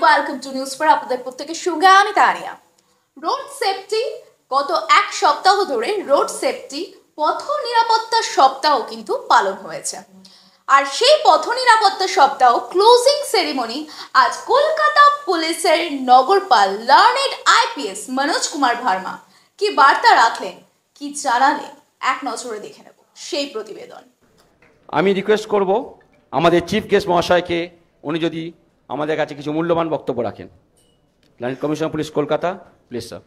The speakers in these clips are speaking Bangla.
ওয়েলকাম টু নিউজ ফর আপনাদের প্রত্যেকের সঙ্গে আমি তানিয়া। রোড সেফটি গত এক সপ্তাহ ধরে রোড সেফটি পথ নিরাপত্তা সপ্তাহ কিন্তু পালন হয়েছে। আর সেই পথ নিরাপত্তা সপ্তাহ ক্লোজিং সেরিমনি আজ কলকাতা পুলিশের নগরপাল লার্নেড আইপিএস মনোজ কুমার ভার্মা কি বার্তা রাখলেন, কি জানালেন, এক নজরে দেখে নেব সেই প্রতিবেদন। আমি রিকোয়েস্ট করব আমাদের চিফ গেস্ট মহাশয়কে, উনি যদি আমাদের কাছে কিছু মূল্যবান বক্তব্য রাখেন। Learned commissioner police Kolkata, please sir.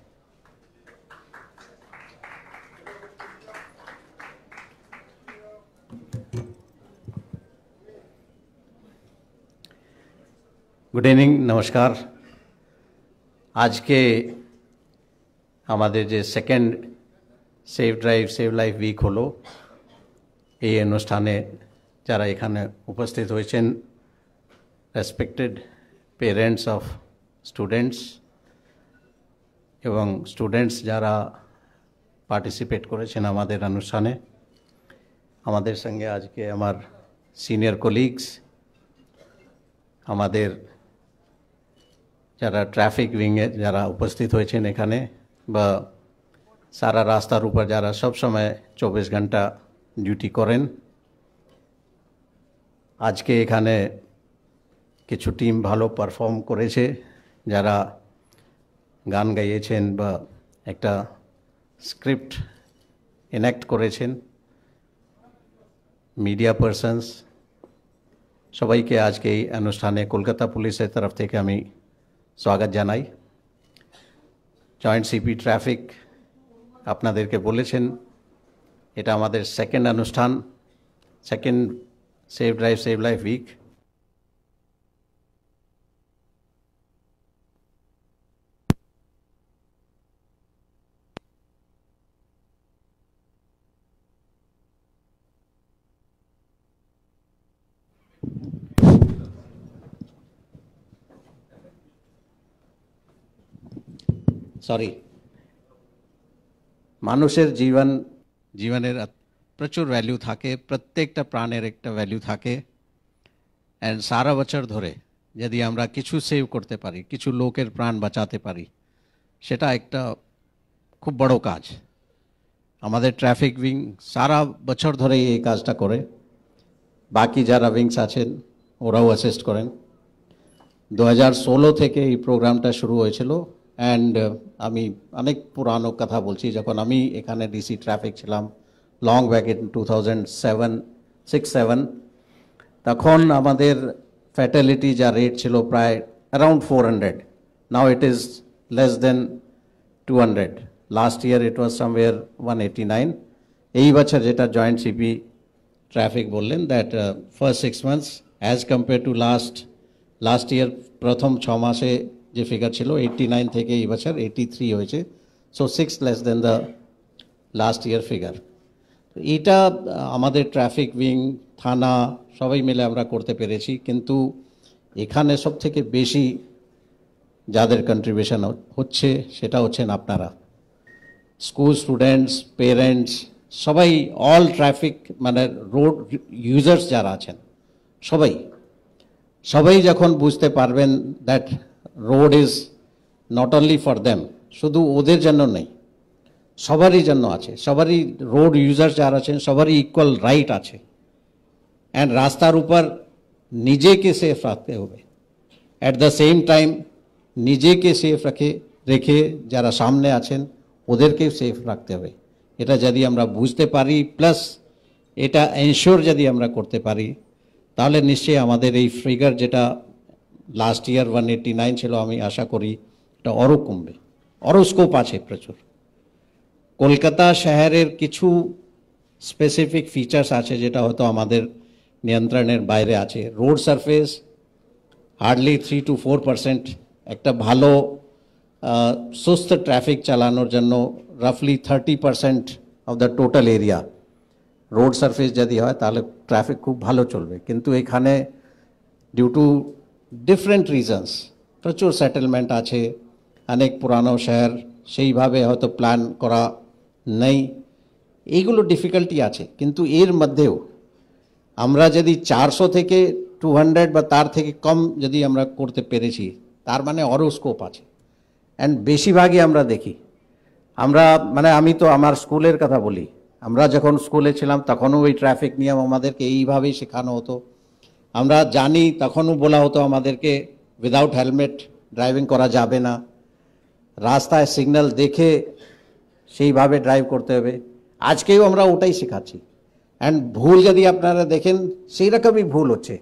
Good evening, नमस्कार। आज के हमारे जो second safe drive save life week hello এই অনুষ্ঠানে যারা এখানে উপস্থিত হয়েছেন, রেসপেক্টেড পেরেন্টস অফ স্টুডেন্টস এবং স্টুডেন্টস যারা পার্টিসিপেট করেছেন আমাদের অনুষ্ঠানে, আমাদের সঙ্গে আজকে আমার সিনিয়র কলিগস, আমাদের যারা ট্রাফিক উইংয়ে যারা উপস্থিত হয়েছেন এখানে, বা সারা রাস্তার উপর যারা সব সময় 24 ঘন্টা ডিউটি করেন। আজকে এখানে কিছু টিম ভালো পারফর্ম করেছে, যারা গান গাইয়েছেন বা একটা স্ক্রিপ্ট এনাক্ট করেছেন, মিডিয়া পারসনস, সবাইকে আজকে এই অনুষ্ঠানে কলকাতা পুলিশের তরফ থেকে আমি স্বাগত জানাই। জয়েন্ট সিপি ট্রাফিক আপনাদেরকে বলেছেন এটা আমাদের সেকেন্ড অনুষ্ঠান, second save drive save life week. Sorry, মানুষের জীবনের প্রচুর ভ্যালু থাকে, প্রত্যেকটা প্রাণের একটা ভ্যালু থাকে। অ্যান্ড সারা বছর ধরে যদি আমরা কিছু সেভ করতে পারি, কিছু লোকের প্রাণ বাঁচাতে পারি, সেটা একটা খুব বড় কাজ। আমাদের ট্রাফিক উইং সারা বছর ধরে এই কাজটা করে, বাকি যারা উইংস আছেন ওরাও অ্যাসিস্ট করেন। 2016 থেকে এই প্রোগ্রামটা শুরু হয়েছিল। অ্যান্ড আমি অনেক পুরানো কথা বলছি, যখন আমি এখানে ডিসি ট্রাফিক ছিলাম লং ব্যাক ইন 2006-7, তখন আমাদের ফ্যাটালিটি যা রেট ছিল প্রায় around 400। Now it is less than 200। Last year it was somewhere 189। এই বছর যেটা জয়েন্ট সিপি ট্রাফিক বললেন, that first 6 months as compare to last year প্রথম 6 মাসে যে ফিগার ছিল 89 থেকে এই বছর 83 হয়েছে। So 6 less than the last year figure. এটা আমাদের ট্রাফিক উইং, থানা সবাই মিলে আমরা করতে পেরেছি। কিন্তু এখানে সব থেকে বেশি যাদের কন্ট্রিবিউশন হচ্ছে সেটা হচ্ছেন আপনারা, স্কুল স্টুডেন্টস, পেরেন্টস, সবাই, অল ট্রাফিক মানে রোড ইউজার্স যারা আছেন সবাই যখন বুঝতে পারবেন that road is not only for them, শুধু ওদের জন্য নেই, সবারই জন্য আছে। সবারই রোড ইউজার যারা আছেন সবারই ইকুয়াল রাইট আছে। অ্যান্ড রাস্তার উপর নিজেকে সেফ রাখতে হবে, অ্যাট দ্য সেম টাইম নিজেকে সেফ রেখে যারা সামনে আছেন ওদেরকেও সেফ রাখতে হবে। এটা যদি আমরা বুঝতে পারি, প্লাস এটা এনশিওর যদি আমরা করতে পারি, তাহলে নিশ্চয়ই আমাদের এই ফিগার যেটা লাস্ট ইয়ার 189 ছিল, আমি আশা করি এটা আরও কমবে। আরও স্কোপ আছে প্রচুর। কলকাতা শহরের কিছু স্পেসিফিক ফিচার্স আছে যেটা হয়তো আমাদের নিয়ন্ত্রণের বাইরে আছে। Road surface hardly 3 to 4%। একটা ভালো সুস্থ ট্রাফিক চালানোর জন্য রাফলি 30% of the total area road surface যদি হয় তাহলে ট্রাফিক খুব ভালো চলবে। কিন্তু এখানে ডিউ টু ডিফারেন্ট রিজনস প্রচুর সেটেলমেন্ট আছে, অনেক পুরানো শহর, সেইভাবে হয়তো প্ল্যান করা নেই, এইগুলো ডিফিকাল্টি আছে। কিন্তু এর মধ্যেও আমরা যদি 400 থেকে 200 বা তার থেকে কম যদি আমরা করতে পেরেছি, তার মানে আরও স্কোপ আছে। অ্যান্ড বেশিরভাগই আমরা দেখি, আমরা মানে আমি তো আমার স্কুলের কথা বলি, আমরা যখন স্কুলে ছিলাম তখনও ওই ট্রাফিক নিয়ম আমাদেরকে এইভাবেই শেখানো হতো। আমরা জানি তখনও বলা হতো আমাদেরকে উইদাউট হেলমেট ড্রাইভিং করা যাবে না, রাস্তায় সিগন্যাল দেখে সেইভাবে ড্রাইভ করতে হবে। আজকেও আমরা ওটাই শেখাচ্ছি। অ্যান্ড ভুল যদি আপনারা দেখেন সেই রকমই ভুল হচ্ছে।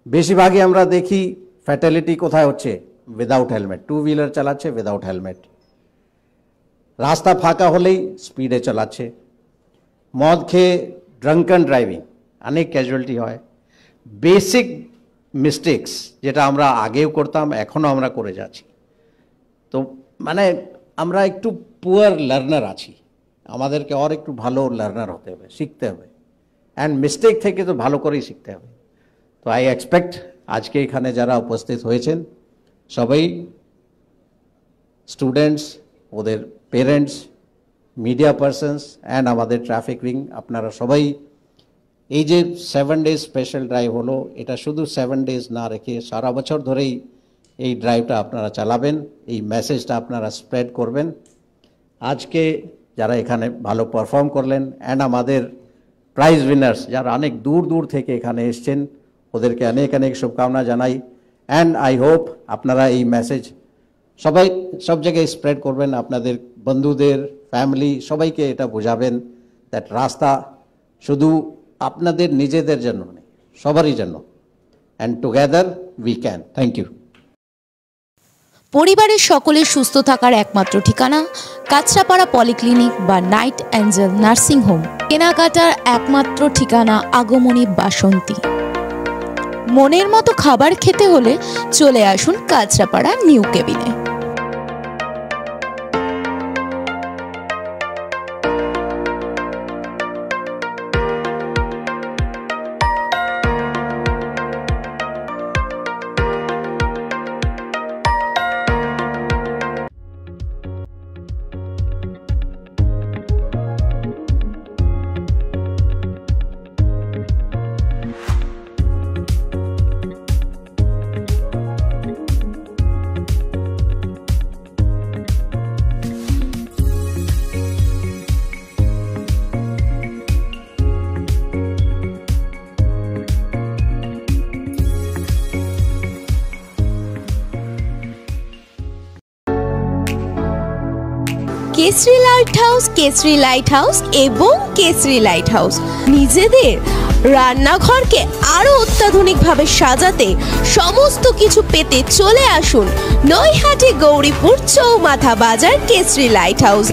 বেশিরভাগই আমরা দেখি ফ্যাটালিটি কোথায় হচ্ছে, উইদাউট হেলমেট, টু হুইলার চালাচ্ছে উইদাউট হেলমেট, রাস্তা ফাঁকা হলেই স্পিডে চালাচ্ছে, মদ খেয়ে ড্রাঙ্কন ড্রাইভিং, অনেক ক্যাজুয়ালিটি হয়। বেসিক মিস্টেক্স যেটা আমরা আগেও করতাম এখনও আমরা করে যাচ্ছি। তো মানে আমরা একটু পুয়ার লার্নার আছি, আমাদেরকে আর একটু ভালো লার্নার হতে হবে, শিখতে হবে। অ্যান্ড মিস্টেক থেকে তো ভালো করেই শিখতে হবে। তো আই এক্সপেক্ট আজকে এখানে যারা উপস্থিত হয়েছেন সবাই স্টুডেন্টস, ওদের পেরেন্টস, মিডিয়া পারসনস অ্যান্ড আমাদের ট্রাফিক উইং, আপনারা সবাই এই যে 7 ডেজ স্পেশাল ড্রাইভ হলো, এটা শুধু 7 ডেজ না রেখে সারা বছর ধরেই এই ড্রাইভটা আপনারা চালাবেন, এই মেসেজটা আপনারা স্প্রেড করবেন। আজকে যারা এখানে ভালো পারফর্ম করলেন অ্যান্ড আমাদের প্রাইজ উইনার্স যারা অনেক দূর দূর থেকে এখানে এসছেন, ওদেরকে অনেক অনেক শুভকামনা জানাই। অ্যান্ড আই হোপ আপনারা এই মেসেজ সবাই সব জায়গায় স্প্রেড করবেন, আপনাদের বন্ধুদের, ফ্যামিলি সবাইকে এটা বোঝাবেন দ্যাট রাস্তা শুধু আপনাদের নিজেদের জন্য নেই, সবারই জন্য। And together we can. Thank you. পরিবারের সকলের সুস্থ থাকার একমাত্র ঠিকানা কাঁচরাপাড়া পলিক্লিনিক বা নাইট অ্যাঞ্জেল নার্সিং হোম। কেনাকাটার একমাত্র ঠিকানা আগমনী বাসন্তী। মনের মতো খাবার খেতে হলে চলে আসুন কাঁচরাপাড়া নিউ কেবিনে। কেসরি লাইট হাউস এবং কেসরি লাইট হাউস নিজেদের রান্নাঘরকে আরো অত্যাধুনিকভাবে সাজাতে সমস্ত কিছু পেতে চলে আসুন নৈহাটি গৌরীপুর চৌমাথা বাজার কেসরি লাইট হাউস।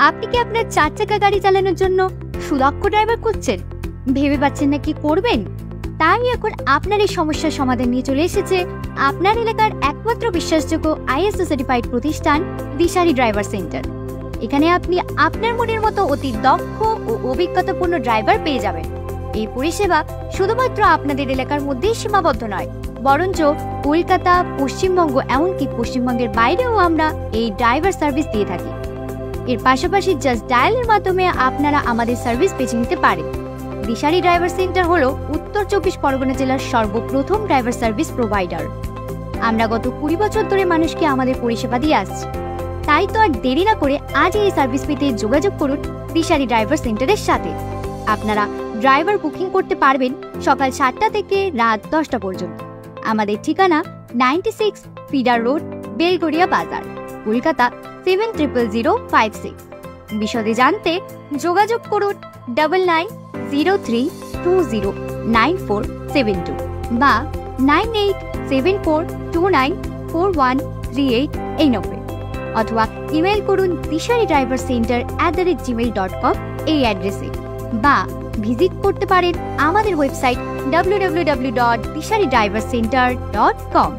আপনি কি আপনার 4 চাকা গাড়ি চালানোর জন্য সুদক্ষ ড্রাইভার খুঁজছেন? ভেবে পাচ্ছেন না কি করবেন? তাই এখন আপনার এই সমস্যার সমাধান নিয়ে চলে এসেছে আপনার এলাকার একমাত্র বিশ্বাসযোগ্য ISO সার্টিফাইড প্রতিষ্ঠান দিশারি ড্রাইভার সেন্টার। এখানে আপনি আপনার মনের মতো অতি দক্ষ ও অভিজ্ঞতাপূর্ণ ড্রাইভার পেয়ে যাবেন। এই পরিষেবা শুধুমাত্র আপনাদের এলাকার মধ্যেই সীমাবদ্ধ নয়, বরঞ্চ কলকাতা, পশ্চিমবঙ্গ এমনকি পশ্চিমবঙ্গের বাইরেও আমরা এই ড্রাইভার সার্ভিস দিয়ে থাকি। এর পাশাপাশি জাস্ট ডায়ালের মাধ্যমে আপনারা আমাদের সার্ভিস বেছে নিতে পারেন। দিশারি ড্রাইভার সেন্টার হলো উত্তর 24 পরগনা জেলার সর্বপ্রথম ড্রাইভার সার্ভিস প্রোভাইডার। আমরা গত 20 বছর ধরে মানুষকে আমাদের পরিষেবা দিয়ে আসছি। তাই তো আর দেরি না করে আজ এই সার্ভিস পেতে যোগাযোগ করুন দিশারি ড্রাইভার সেন্টারের সাথে। আপনারা ড্রাইভার বুকিং করতে পারবেন সকাল 7টা থেকে রাত 10টা পর্যন্ত। আমাদের ঠিকানা 96 ফিডার রোড, বেলগড়িয়া বাজার, কলকাতা 700056। বিশদে জানতে যোগাযোগ করুন 9903209472 বা 98742941 638 এই নম্বরে, অথবা ইমেল করুন disharidrivercenter@gmail.com এই অ্যাড্রেসে, বা ভিজিট করতে পারেন আমাদের ওয়েবসাইট www.disharidrivercenter.com।